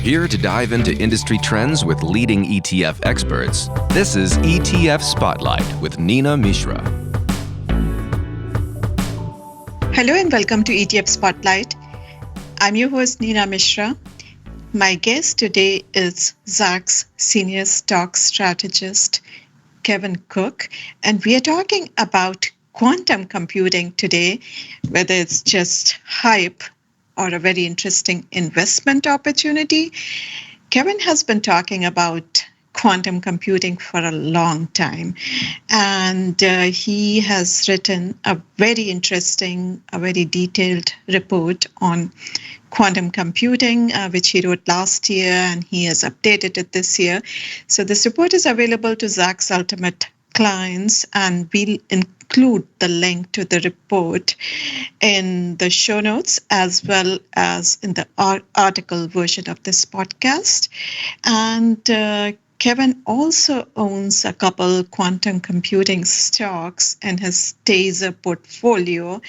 Here to dive into industry trends with leading ETF experts, this is ETF Spotlight with Nina Mishra. Hello and welcome to ETF Spotlight. I'm your host, Nina Mishra. My guest today is Zacks Senior Stock Strategist, Kevin Cook, and we are talking about quantum computing today, whether it's just hype or a very interesting investment opportunity. Kevin has been talking about quantum computing for a long time, and he has written a very interesting, a very detailed report on quantum computing, which he wrote last year, and he has updated it this year. So this report is available to Zacks Ultimate clients, and we'll include the link to the report in the show notes as well as in the article version of this podcast. And Kevin also owns a couple quantum computing stocks in his Taser portfolio,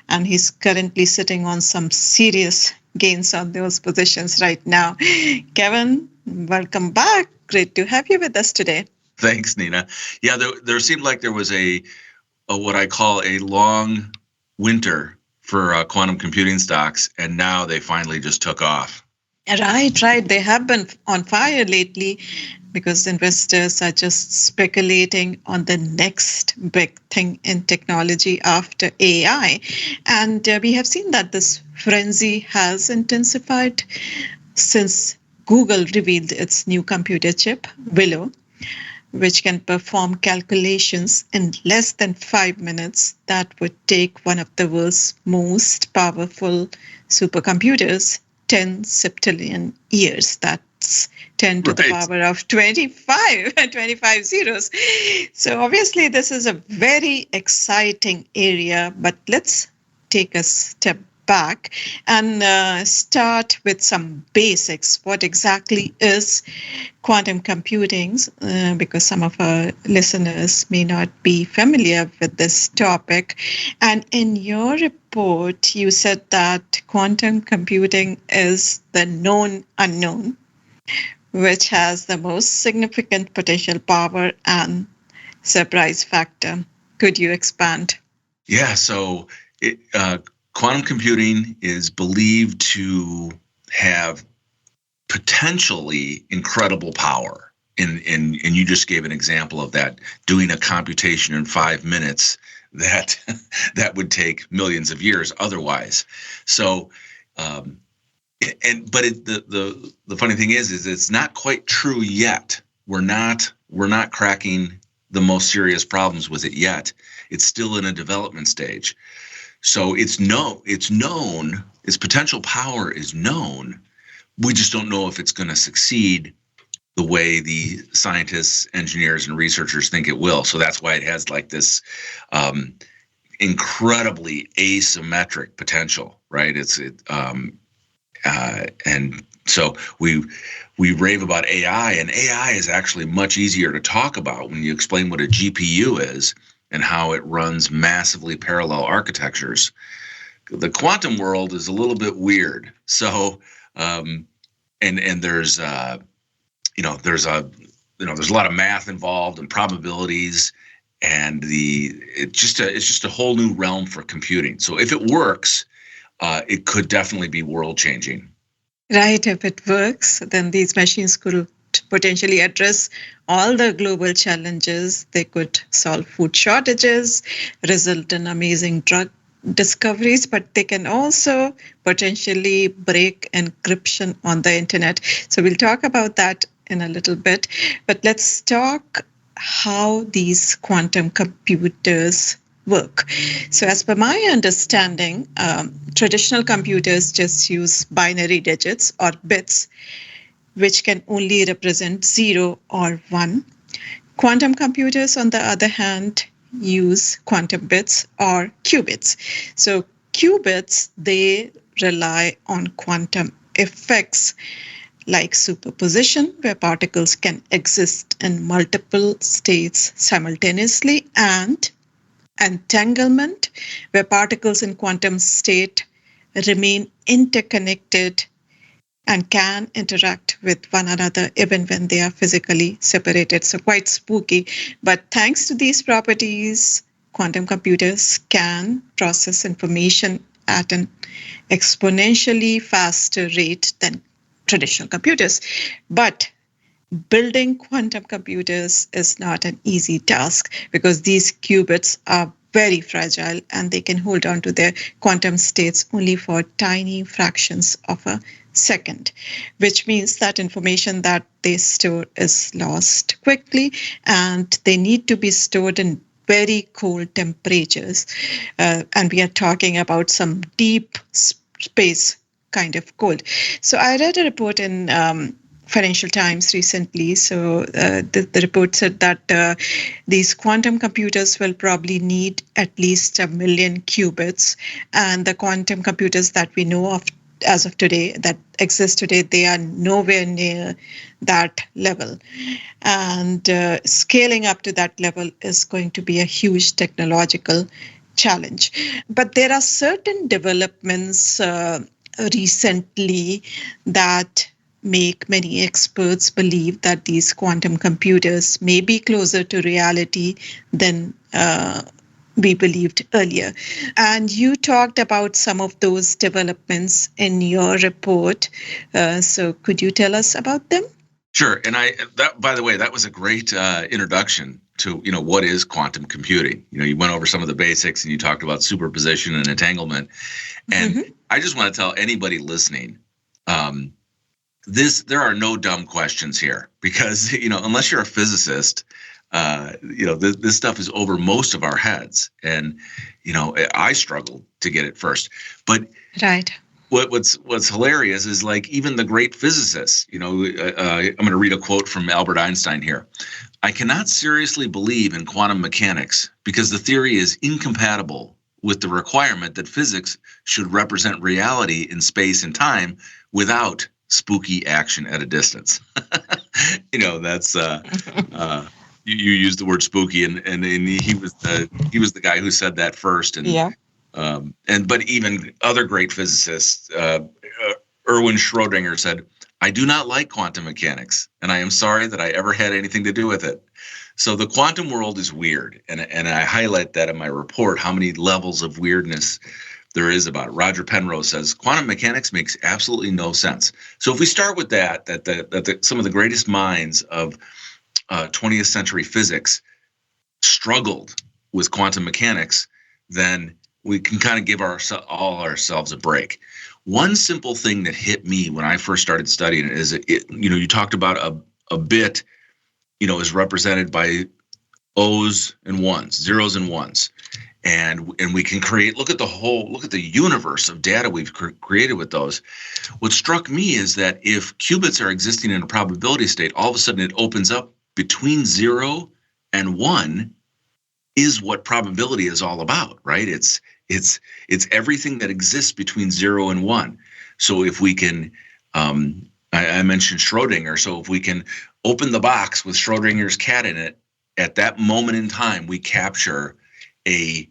and he's currently sitting on some serious gains on those positions right now. Kevin, welcome back. Great to have you with us today. Thanks, Nina. Yeah, there seemed like there was a what I call a long winter for quantum computing stocks, and now they finally just took off. Right. They have been on fire lately because investors are just speculating on the next big thing in technology after AI. And we have seen that this frenzy has intensified since Google revealed its new computer chip, Willow, which can perform calculations in less than 5 minutes that would take one of the world's most powerful supercomputers 10 septillion years. That's 10 to the power of 25 zeros. So obviously this is a very exciting area, but let's take a step back and start with some basics. What exactly is quantum computing? Because some of our listeners may not be familiar with this topic. And in your report, you said that quantum computing is the known unknown, which has the most significant potential power and surprise factor. Could you expand? Yeah, so quantum computing is believed to have potentially incredible power. And you just gave an example of that, doing a computation in 5 minutes that would take millions of years otherwise. So, the funny thing is it's not quite true yet. We're not cracking the most serious problems with it yet. It's still in a development stage. So it's known, its potential power is known. We just don't know if it's going to succeed the way the scientists, engineers, and researchers think it will. So that's why it has like this incredibly asymmetric potential, right? And so we rave about AI, and AI is actually much easier to talk about when you explain what a GPU is and how it runs massively parallel architectures. The quantum world is a little bit weird. So, and there's a lot of math involved and probabilities, and it's just a whole new realm for computing. So if it works, it could definitely be world changing. Right. If it works, then these machines could potentially address all the global challenges. They could solve food shortages, result in amazing drug discoveries, but they can also potentially break encryption on the internet. So we'll talk about that in a little bit. But let's talk how these quantum computers work. So as per my understanding, traditional computers just use binary digits or bits, which can only represent 0 or 1. Quantum computers, on the other hand, use quantum bits or qubits. So qubits, they rely on quantum effects like superposition, where particles can exist in multiple states simultaneously, and entanglement, where particles in quantum state remain interconnected and can interact with one another even when they are physically separated. So quite spooky. But thanks to these properties, quantum computers can process information at an exponentially faster rate than traditional computers. But building quantum computers is not an easy task because these qubits are very fragile and they can hold on to their quantum states only for tiny fractions of a second, which means that information that they store is lost quickly and they need to be stored in very cold temperatures. And we are talking about some deep space kind of cold. So I read a report in Financial Times recently. So the report said that these quantum computers will probably need at least 1 million qubits. And the quantum computers that we know of as of today, that exist today, they are nowhere near that level. And scaling up to that level is going to be a huge technological challenge. But there are certain developments recently that make many experts believe that these quantum computers may be closer to reality than we believed earlier. And you talked about some of those developments in your report. So could you tell us about them? Sure. And that, by the way, that was a great introduction to, what is quantum computing. You went over some of the basics and you talked about superposition and entanglement. And I just want to tell anybody listening, there are no dumb questions here because, unless you're a physicist, this stuff is over most of our heads. And, I struggled to get it first. But right. What's hilarious is like even the great physicists, I'm going to read a quote from Albert Einstein here. I cannot seriously believe in quantum mechanics because the theory is incompatible with the requirement that physics should represent reality in space and time without spooky action at a distance. That's you used the word spooky, and he was the guy who said that first, and yeah. But even other great physicists, Erwin Schrödinger said, "I do not like quantum mechanics, and I am sorry that I ever had anything to do with it." So the quantum world is weird, and I highlight that in my report how many levels of weirdness there is about it. Roger Penrose says quantum mechanics makes absolutely no sense. So if we start with that some of the greatest minds of 20th century physics struggled with quantum mechanics, then we can kind of give ourselves a break. One simple thing that hit me when I first started studying it is you talked about a bit, is represented by O's and ones, zeros and ones. And we can look at the universe of data we've created with those. What struck me is that if qubits are existing in a probability state, all of a sudden it opens up between 0 and 1 is what probability is all about, right? It's everything that exists between 0 and 1. So if we can, I mentioned Schrödinger, so if we can open the box with Schrödinger's cat in it, at that moment in time, we capture a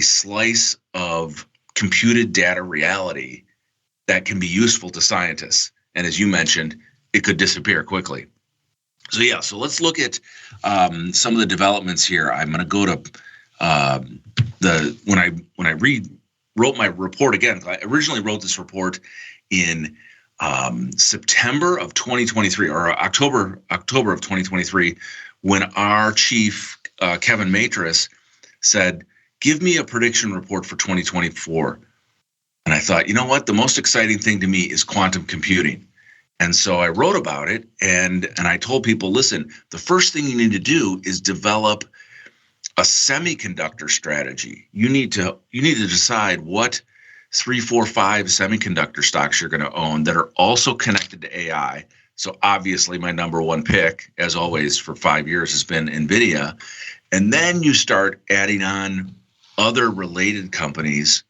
slice of computed data reality that can be useful to scientists. And as you mentioned, it could disappear quickly. So let's look at some of the developments here. I'm going to go to when I wrote my report again. I originally wrote this report in September of 2023 or October of 2023, when our chief Kevin Matris said, "Give me a prediction report for 2024." And I thought, you know what? The most exciting thing to me is quantum computing. And so I wrote about it, and I told people, listen, the first thing you need to do is develop a semiconductor strategy. You need to decide what 3, 4, 5 semiconductor stocks you're going to own that are also connected to AI. So obviously my number one pick, as always, for 5 years has been NVIDIA. And then you start adding on other related companies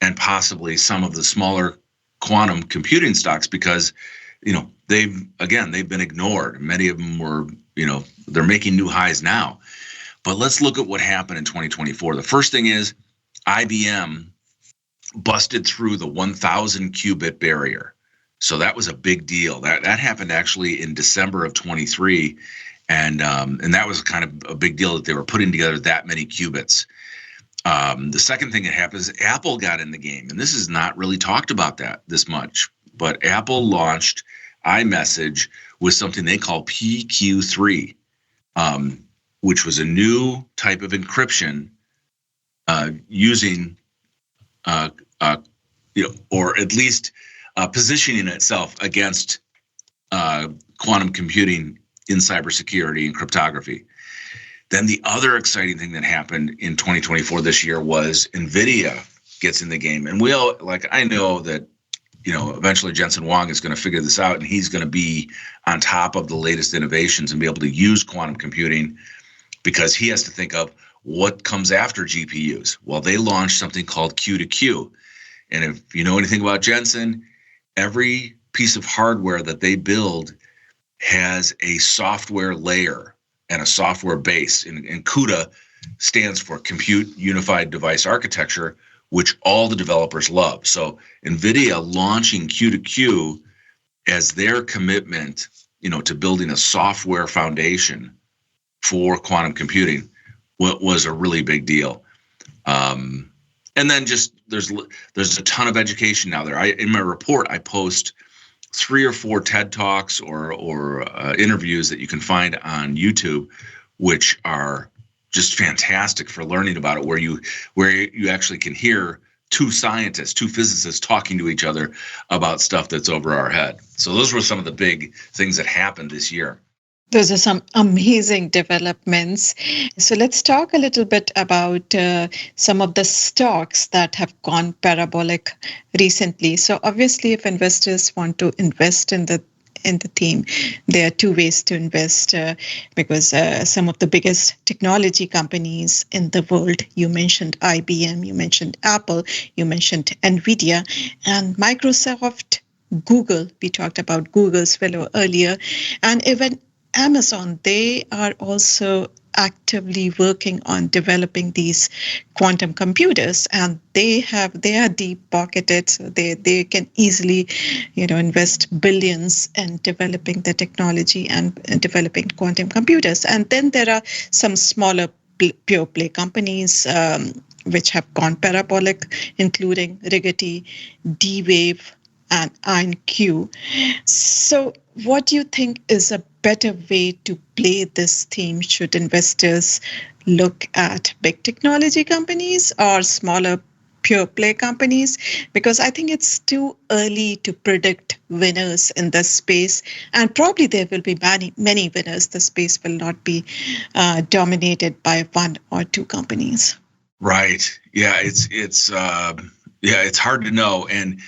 and possibly some of the smaller quantum computing stocks because, they've been ignored. Many of them were, they're making new highs now. But let's look at what happened in 2024. The first thing is IBM busted through the 1,000 qubit barrier. So that was a big deal. That happened actually in December of 23, and that was kind of a big deal that they were putting together that many qubits. The second thing that happened is Apple got in the game, and this is not really talked about this much, but Apple launched iMessage with something they call PQ3, which was a new type of encryption using, or at least positioning itself against quantum computing in cybersecurity and cryptography. Then the other exciting thing that happened in 2024 this year was NVIDIA gets in the game. And I know that, eventually Jensen Huang is going to figure this out, and he's going to be on top of the latest innovations and be able to use quantum computing, because he has to think of what comes after GPUs. Well, they launched something called Q2Q. And if you know anything about Jensen, every piece of hardware that they build has a software layer and a software base. And CUDA stands for Compute Unified Device Architecture, which all the developers love. So NVIDIA launching Q2Q as their commitment, to building a software foundation for quantum computing was a really big deal. And then just there's a ton of education now there. In my report, I post 3 or 4 TED Talks or interviews that you can find on YouTube, which are just fantastic for learning about it, where you actually can hear 2 scientists, 2 physicists talking to each other about stuff that's over our head. So those were some of the big things that happened this year. Those are some amazing developments. So let's talk a little bit about some of the stocks that have gone parabolic recently. So obviously, if investors want to invest in the theme, there are 2 ways to invest, because some of the biggest technology companies in the world, you mentioned IBM, you mentioned Apple, you mentioned NVDA, and Microsoft, Google, we talked about Google's fellow earlier, and even Amazon, they are also actively working on developing these quantum computers, and they are deep pocketed, so they can easily, invest billions in developing the technology and developing quantum computers. And then there are some smaller pure play companies which have gone parabolic, including Rigetti, D-Wave, and IonQ. So what do you think is a better way to play this theme? Should investors look at big technology companies or smaller pure play companies? Because I think it's too early to predict winners in this space, and probably there will be many winners. The space will not be dominated by 1 or 2 companies. Right. Yeah. It's hard to know. And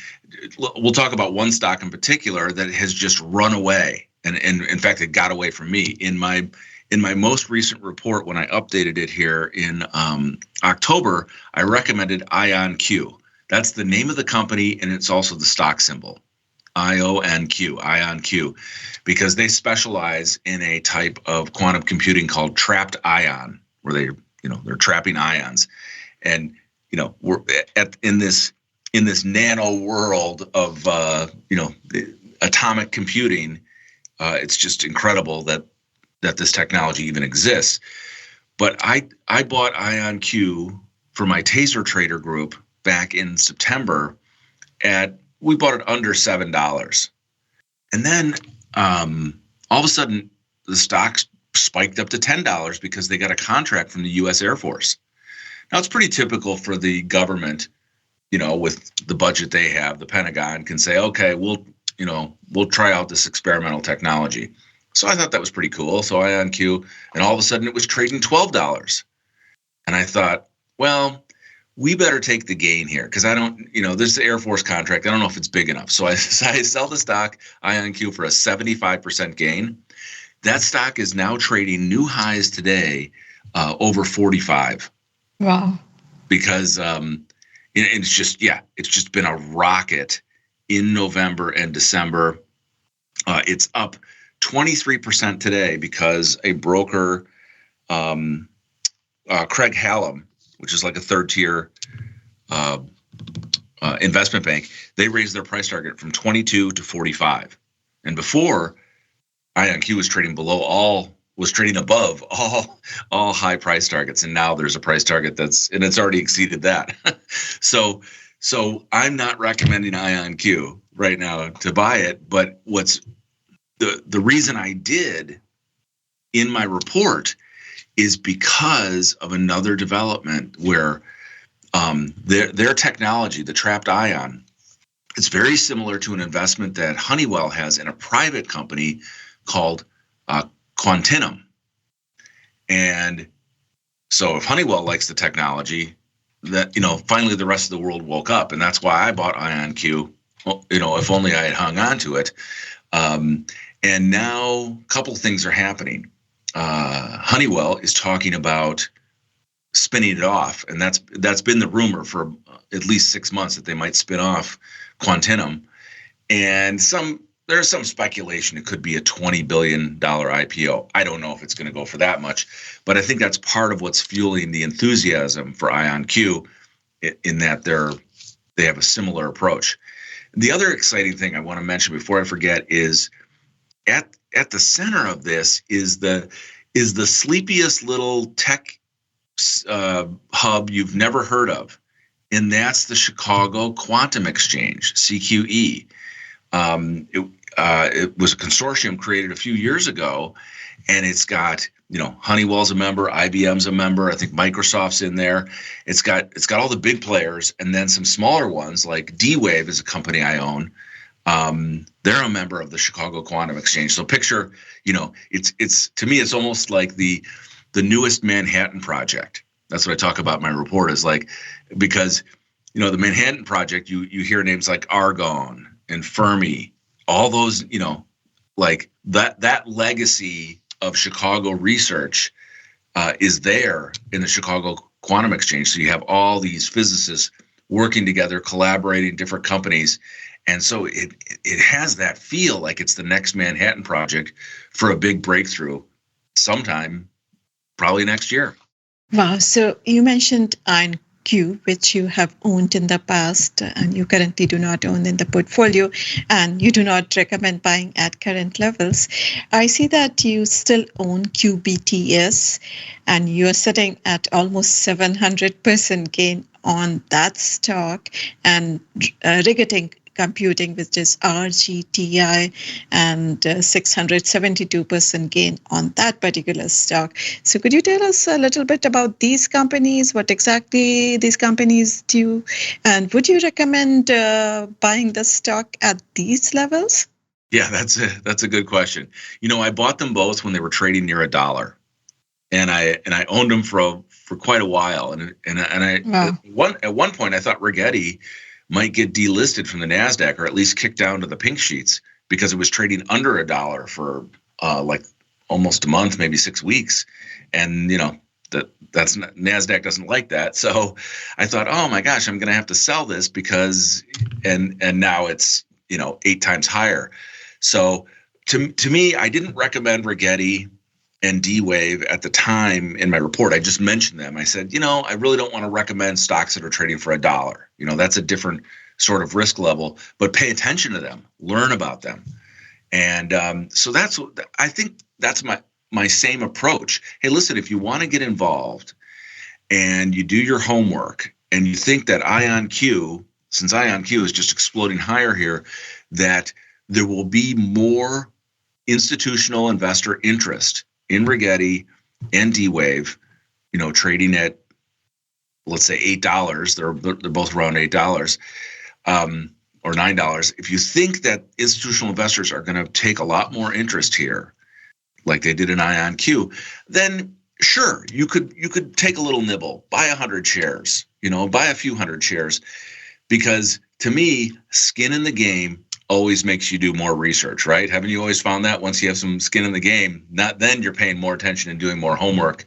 we'll talk about one stock in particular that has just run away. And in fact, it got away from me. In my most recent report, when I updated it here in October, I recommended IonQ. That's the name of the company, and it's also the stock symbol, IonQ, because they specialize in a type of quantum computing called trapped ion, where they're trapping ions. And we're in this nano world of atomic computing. It's just incredible that this technology even exists. But I bought IonQ for my Taser Trader group back in September we bought it under $7. And then all of a sudden the stock spiked up to $10 because they got a contract from the U.S. Air Force. Now it's pretty typical for the government, with the budget they have, the Pentagon can say, okay, we'll try out this experimental technology. So I thought that was pretty cool. So IonQ, and all of a sudden it was trading $12. And I thought, well, we better take the gain here, because I don't, this is the Air Force contract. I don't know if it's big enough. So I sell the stock IonQ for a 75% gain. That stock is now trading new highs today, over 45. Wow. Because it's just been a rocket in November and December. It's up 23% today because a broker, Craig Hallam, which is like a third tier investment bank, they raised their price target from 22 to 45. And before, IonQ was trading above all high price targets, and now there's a price target it's already exceeded that. So I'm not recommending IonQ right now to buy it, but what's the reason I did in my report is because of another development where their technology, the trapped ion, it's very similar to an investment that Honeywell has in a private company called QTUM. And so if Honeywell likes the technology, that, finally the rest of the world woke up, and that's why I bought IonQ. Well, if only I had hung on to it. And now a couple things are happening. Honeywell is talking about spinning it off, and that's been the rumor for at least 6 months that they might spin off QTUM. And there's some speculation it could be a $20 billion IPO. I don't know if it's going to go for that much, but I think that's part of what's fueling the enthusiasm for IonQ, in that they have a similar approach. The other exciting thing I want to mention before I forget is at the center of this is the sleepiest little tech hub you've never heard of, and that's the Chicago Quantum Exchange, CQE. It was a consortium created a few years ago, and it's got, Honeywell's a member, IBM's a member, I think Microsoft's in there. It's got all the big players, and then some smaller ones like D-Wave is a company I own. They're a member of the Chicago Quantum Exchange. So picture, it's to me, it's almost like the newest Manhattan Project. That's what I talk about in my report, is like, because, the Manhattan Project, you hear names like Argonne and Fermi, all those, like that legacy of Chicago research is there in the Chicago Quantum Exchange. So you have all these physicists working together, collaborating, different companies. And so it has that feel like it's the next Manhattan Project for a big breakthrough sometime, probably next year. Wow. So you mentioned IonQ, which you have owned in the past and you currently do not own in the portfolio, and you do not recommend buying at current levels. I see that you still own QBTS, and you're sitting at almost 700% gain on that stock, and Rigeting Computing, which is RGTI, and 672% gain on that particular stock. So could you tell us a little bit about these companies, what exactly these companies do, and would you recommend buying the stock at these levels? Yeah, that's a good question. I bought them both when they were trading near $1, and I owned them for quite a while. And Wow. at one point I thought Rigetti might get delisted from the NASDAQ, or at least kicked down to the pink sheets, because it was trading under $1 for like almost a month, maybe 6 weeks. And, that's not, NASDAQ doesn't like that. So I thought, oh my gosh, I'm going to have to sell this because, and now it's, 8 times higher. So to me, I didn't recommend Rigetti and D-Wave at the time in my report. I just mentioned them. I said, I really don't want to recommend stocks that are trading for $1. That's a different sort of risk level, but pay attention to them, learn about them. And so I think that's my same approach. Hey, listen, if you want to get involved and you do your homework and you think that IonQ, since IonQ is just exploding higher here, that there will be more institutional investor interest in Rigetti and D-Wave, trading at, let's say, $8. They're both around $8 or $9. If you think that institutional investors are going to take a lot more interest here, like they did in IonQ, then sure, you could take a little nibble, buy 100 shares, buy a few hundred shares, because to me, skin in the game always makes you do more research, right? Haven't you always found that once you have some skin in the game, then you're paying more attention and doing more homework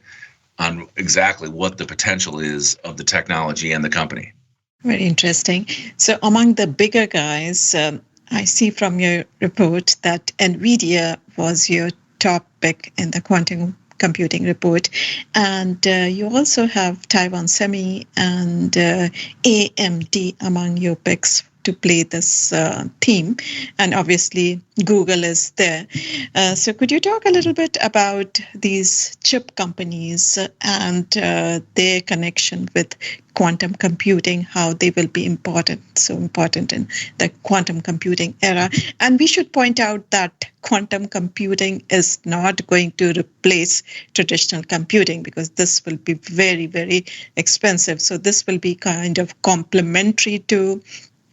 on exactly what the potential is of the technology and the company. Very interesting. So among the bigger guys, I see from your report that NVDA was your top pick in the quantum Computing Report. And you also have Taiwan Semi and AMD among your picks to play this theme. And obviously, Google is there. So could you talk a little bit about these chip companies and their connection with quantum computing, how they will be so important in the quantum computing era? And we should point out that quantum computing is not going to replace traditional computing, because this will be very, very expensive. So this will be kind of complementary to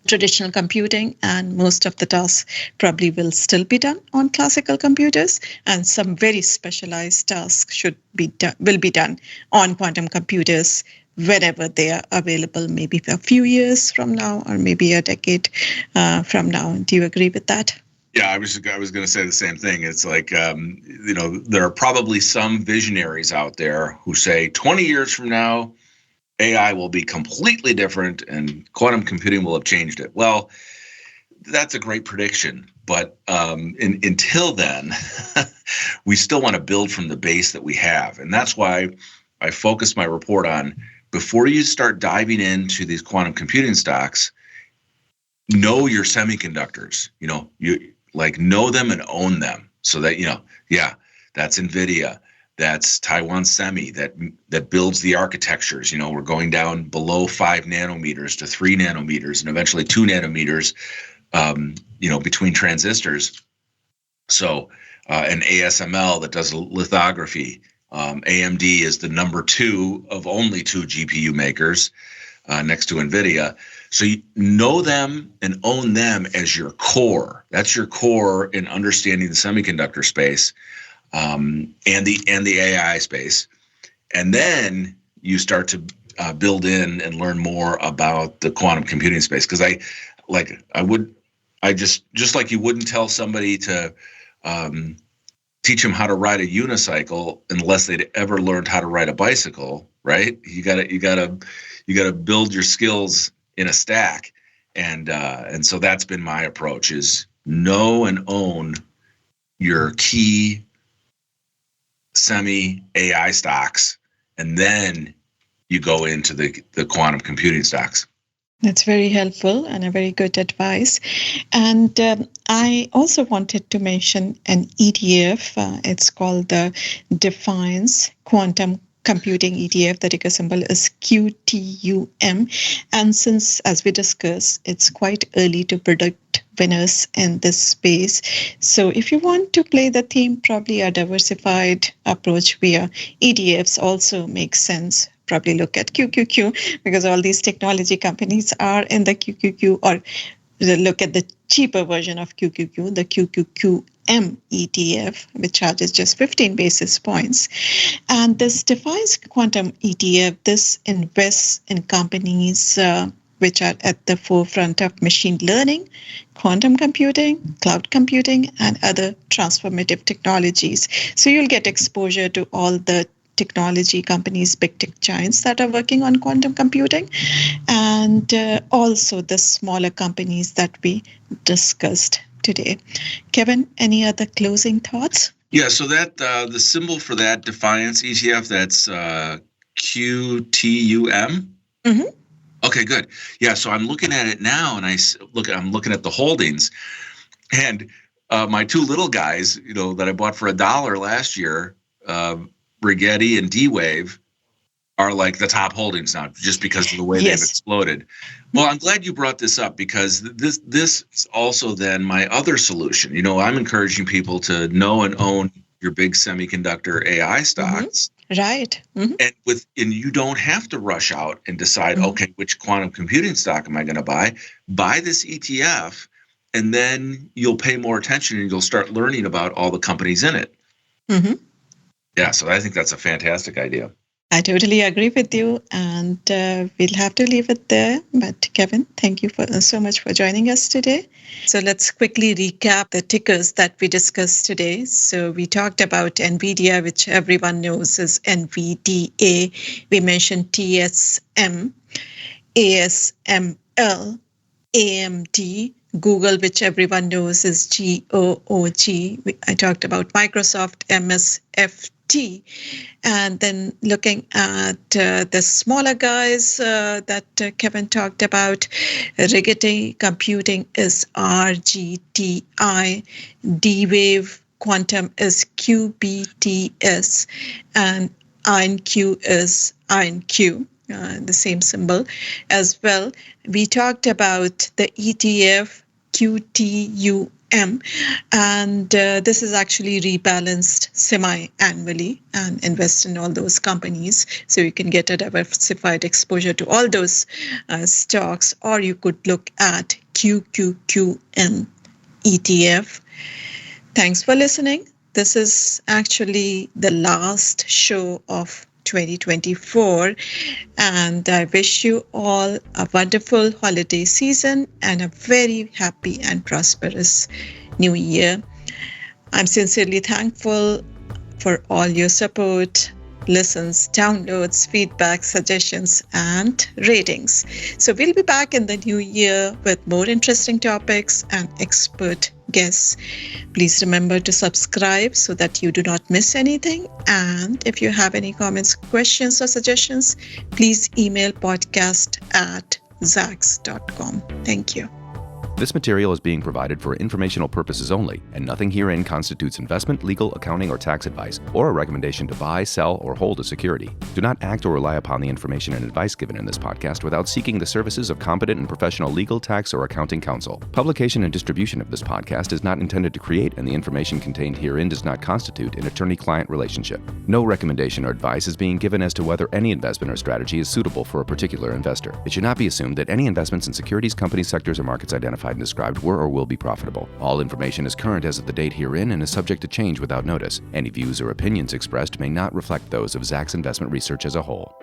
traditional computing, and most of the tasks probably will still be done on classical computers, and some very specialized tasks will be done on quantum computers whenever they are available, maybe a few years from now or maybe a decade from now. Do you agree with that? Yeah, I was going to say the same thing. It's like, there are probably some visionaries out there who say 20 years from now, AI will be completely different and quantum computing will have changed it. Well, that's a great prediction. But until then, we still want to build from the base that we have. And that's why I focused my report on, before you start diving into these quantum computing stocks, know your semiconductors. You know them and own them, so that, that's NVIDIA. That's Taiwan Semi that builds the architectures. We're going down below 5 nanometers to 3 nanometers and eventually 2 nanometers, between transistors. So, and ASML that does lithography. AMD is the number 2 of only 2 GPU makers, next to NVIDIA. So you know them and own them as your core. That's your core in understanding the semiconductor space. And the AI space, and then you start to build in and learn more about the quantum computing space. Because just like you wouldn't tell somebody to teach them how to ride a unicycle unless they'd ever learned how to ride a bicycle, right? You gotta build your skills in a stack, and so that's been my approach: is know and own your key semi AI stocks, and then you go into the quantum computing stocks. That's very helpful and a very good advice. And I also wanted to mention an ETF. It's called the Defiance Quantum Computing ETF. The ticker symbol is QTUM. And since, as we discussed, it's quite early to predict winners in this space. So if you want to play the theme, probably a diversified approach via ETFs also makes sense. Probably look at QQQ, because all these technology companies are in the QQQ, or look at the cheaper version of QQQ, the QQQM ETF, which charges just 15 basis points. And this Defiance Quantum ETF, this invests in companies which are at the forefront of machine learning, quantum computing, cloud computing, and other transformative technologies. So you'll get exposure to all the technology companies, big tech giants that are working on quantum computing, and also the smaller companies that we discussed today. Kevin, any other closing thoughts? Yeah, so that the symbol for that Defiance ETF, that's QTUM. Mm-hmm. Okay, good. Yeah, so I'm looking at it now, and I'm looking at the holdings, and my 2 little guys, that I bought for $1 last year, Rigetti and D-Wave, are like the top holdings now, just because of the way they've exploded. Well, I'm glad you brought this up, because this is also then my other solution. I'm encouraging people to know and own your big semiconductor AI stocks. Mm-hmm. Right. Mm-hmm. And you don't have to rush out and decide, okay, which quantum computing stock am I going to buy? Buy this ETF, and then you'll pay more attention and you'll start learning about all the companies in it. Mm-hmm. Yeah, so I think that's a fantastic idea. I totally agree with you, and we'll have to leave it there. But Kevin, thank you so much for joining us today. So let's quickly recap the tickers that we discussed today. So we talked about NVDA, which everyone knows is NVDA. We mentioned TSM, ASML, AMD, Google, which everyone knows is GOOG. I talked about Microsoft, MSFT, T. And then looking at the smaller guys that Kevin talked about, Rigetti Computing is RGTI, D-Wave Quantum is QBTS, and IonQ is IonQ. The same symbol as well. We talked about the ETF QTUM, and this is actually rebalanced semi-annually and invest in all those companies. So you can get a diversified exposure to all those stocks, or you could look at QQQM ETF. Thanks for listening. This is actually the last show of 2024, and I wish you all a wonderful holiday season and a very happy and prosperous new year. I'm sincerely thankful for all your support, listens, downloads, feedback, suggestions, and ratings. So we'll be back in the new year with more interesting topics and expert guests. Please remember to subscribe so that you do not miss anything. And if you have any comments, questions, or suggestions, please email podcast@zacks.com. Thank you. This material is being provided for informational purposes only, and nothing herein constitutes investment, legal, accounting, or tax advice, or a recommendation to buy, sell, or hold a security. Do not act or rely upon the information and advice given in this podcast without seeking the services of competent and professional legal, tax, or accounting counsel. Publication and distribution of this podcast is not intended to create, and the information contained herein does not constitute an attorney-client relationship. No recommendation or advice is being given as to whether any investment or strategy is suitable for a particular investor. It should not be assumed that any investments in securities, companies, sectors, or markets identified and described were or will be profitable. All information is current as of the date herein and is subject to change without notice. Any views or opinions expressed may not reflect those of Zacks Investment Research as a whole.